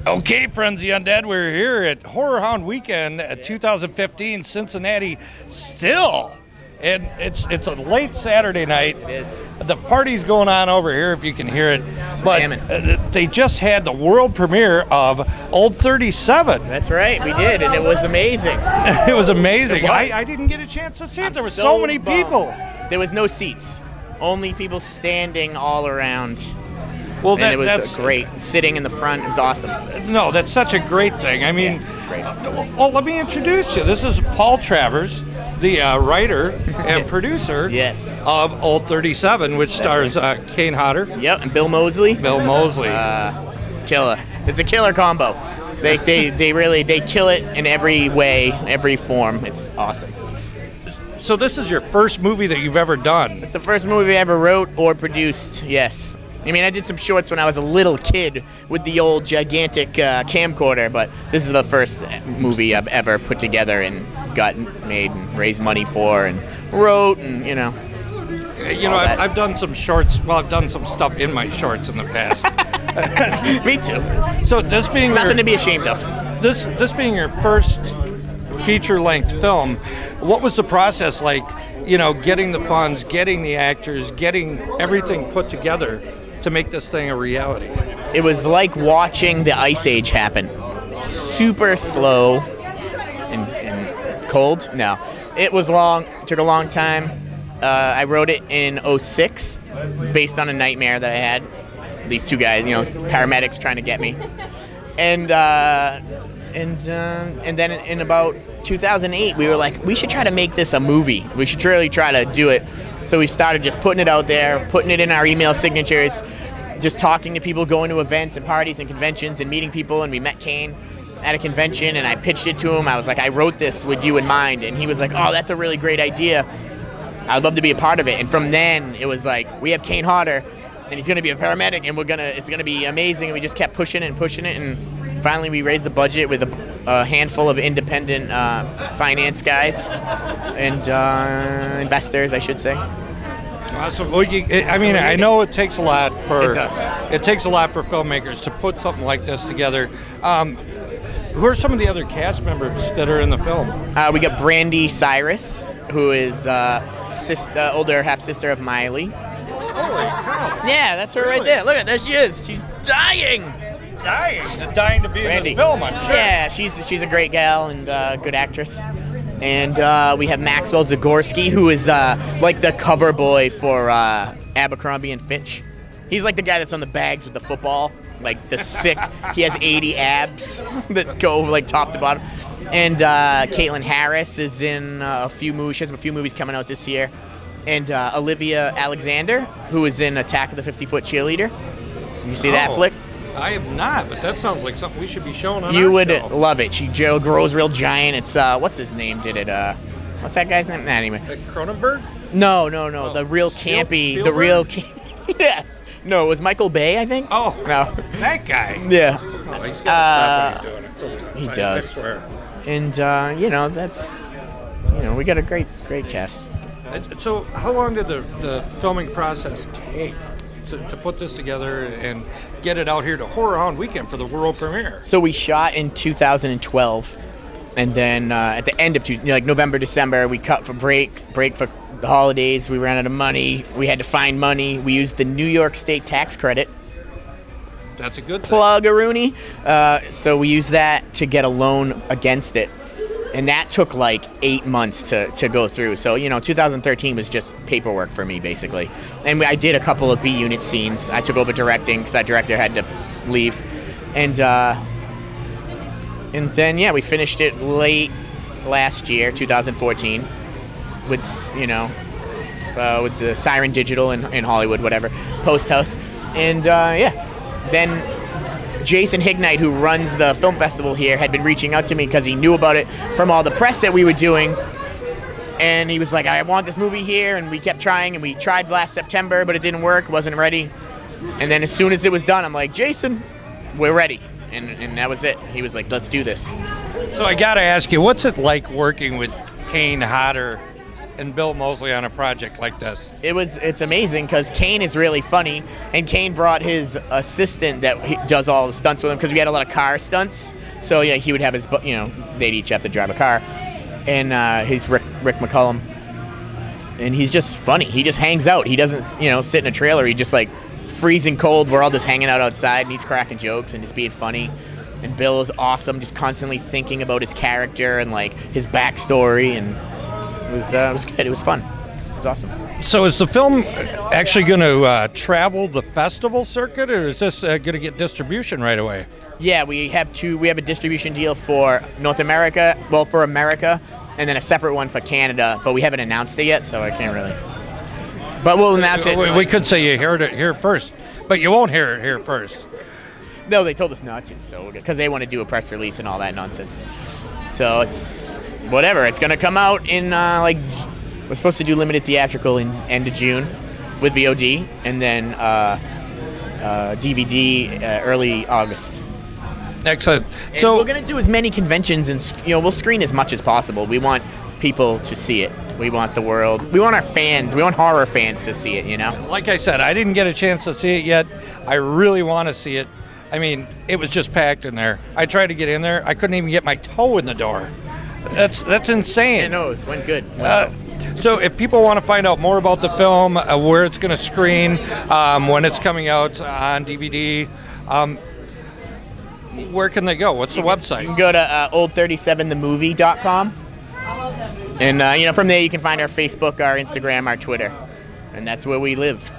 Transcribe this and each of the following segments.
Okay, friends, the Undead, we're here at Horror Hound Weekend 2015, Cincinnati, still. And it's a late Saturday night. It is. The party's going on over here, if you can hear it. Slamming. But they just had the world premiere of Old 37. That's right, we did, and it was amazing. It was amazing. It was. I didn't get a chance to see it. There were so so many bummed. people. There was no seats, only people standing all around. Well, And it was great. Sitting in the front, it was awesome. No, that's such a great thing. I mean, Yeah, it was great. Well, let me introduce you. This is Paul Travers, the writer and producer Yes. of Old 37, which stars Kane, Hodder, Yep, and Bill Mosley. Bill Mosley. Killer. It's a killer combo. They kill it in every way, every form. It's awesome. So this is your first movie that you've ever done. It's the first movie I ever wrote or produced, yes. I mean, I did some shorts when I was a little kid with the old gigantic camcorder, but this is the first movie I've ever put together and got made and raised money for and wrote and, You know, all that. I've done some shorts. Well, I've done some stuff in my shorts in the past. Me too. So this being Nothing to be ashamed of. this being your first feature-length film, what was the process like? You know, getting the funds, getting the actors, getting everything put together to make this thing a reality. It was like watching the Ice Age happen. Super slow and cold. No, it was long. It took a long time. I wrote it in 2006, based on a nightmare that I had. These two guys, paramedics trying to get me, and then in about 2008, we were like, we should try to make this a movie. We should really try to do it. So we started just putting it out there, putting it in our email signatures, just talking to people, going to events and parties and conventions and meeting people. And we met Kane at a convention, and I pitched it to him. I was like, I wrote this with you in mind. And he was like, oh, that's a really great idea. I'd love to be a part of it. And from then, it was like, we have Kane Hodder, and he's going to be a paramedic, and it's going to be amazing. And we just kept pushing it and pushing it. And finally, we raised the budget with a handful of independent finance guys and investors, I should say. Awesome. Well, I know it takes a lot for It does. It takes a lot for filmmakers to put something like this together. Who are some of the other cast members that are in the film? We got Brandy Cyrus, who is older half-sister of Miley. Holy cow. Yeah, that's her right Really? there. Look at there she is. She's dying. Dying to be Brandy. in this film, I'm sure. Yeah, she's a great gal and good actress. And we have Maxwell Zagorski, who is like the cover boy for Abercrombie and Fitch. He's like the guy that's on the bags with the football, like the sick. He has 80 abs that go like top to bottom. And Caitlin Harris is in a few movies. She has a few movies coming out this year. And Olivia Alexander, who is in Attack of the 50-Foot Cheerleader. You see that flick? I have not, but that sounds like something we should be showing on You our would show. love it. She grows real giant. It's what's his name? Did it? What's that guy's name? Nah, anyway. Cronenberg? No. The real campy. The real campy. Yes. No, it was Michael Bay, I think. Oh, No. that guy. Yeah. Oh, he's got to stop what he's doing sometimes. He I does. swear. And that's we got a great cast. So, how long did the filming process take to put this together and get it out here to Horror Hound Weekend for the world premiere? So we shot in 2012, and then at the end of November, December, we cut for break for the holidays. We ran out of money. We had to find money. We used the New York State tax credit. That's a good thing. Plug-a-rooney. So we used that to get a loan against it. And that took like 8 months to go through. So, 2013 was just paperwork for me, basically. And I did a couple of B-unit scenes. I took over directing because that director had to leave. And then, we finished it late last year, 2014, with the Siren Digital in Hollywood, whatever, Post House. And, then Jason Hignite, who runs the film festival here, had been reaching out to me because he knew about it from all the press that we were doing. And he was like, I want this movie here. And we kept trying, and we tried last September, but it didn't work, wasn't ready. And then as soon as it was done, I'm like, Jason, we're ready. And that was it. He was like, let's do this. So I got to ask you, what's it like working with Kane Hodder and Bill Mosley on a project like this? It's amazing because Kane is really funny, and Kane brought his assistant that does all the stunts with him because we had a lot of car stunts. So yeah, he would have his, they'd each have to drive a car, and he's Rick McCullum, and he's just funny. He just hangs out. He doesn't sit in a trailer. He just like freezing cold. We're all just hanging out outside, and he's cracking jokes and just being funny. And Bill is awesome, just constantly thinking about his character and like his backstory, and it was good. It was fun. It was awesome. So is the film actually going to travel the festival circuit, or is this going to get distribution right away? Yeah, we have a distribution deal for North America, for America, and then a separate one for Canada, but we haven't announced it yet, so I can't really. But we'll announce it. We could say you heard it here first, but you won't hear it here first. No, they told us not to, so because they want to do a press release and all that nonsense. So it's whatever. It's gonna come out in we're supposed to do limited theatrical in end of June with VOD, and then DVD early August. Excellent. And So we're gonna do as many conventions, and we'll screen as much as possible. We want people to see it. We want the world. We want our fans. We want horror fans to see it. like I said, I didn't get a chance to see it yet. I really want to see it. I mean, it was just packed in there. I tried to get in there. I couldn't even get my toe in the door. That's insane. I know, it went good. So if people want to find out more about the film, where it's going to screen, when it's coming out on DVD, where can they go? What's the website? You can go to old37themovie.com. And, from there you can find our Facebook, our Instagram, our Twitter. And that's where we live.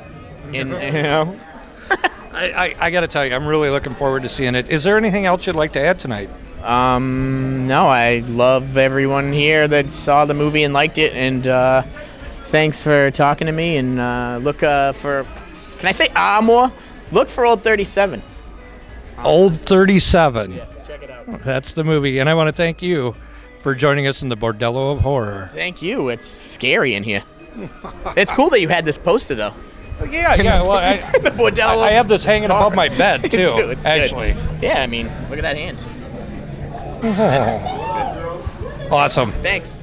I got to tell you, I'm really looking forward to seeing it. Is there anything else you'd like to add tonight? No, I love everyone here that saw the movie and liked it. And thanks for talking to me. And look for, can I say more? Look for Old 37. Old 37. Yeah, check it out. That's the movie. And I want to thank you for joining us in the Bordello of Horror. Thank you. It's scary in here. It's cool that you had this poster, though. Yeah. Well, The Bordello. I have this hanging above my bed too. It's actually. Good. Yeah, I mean, look at that hand. That's good. Awesome. Thanks.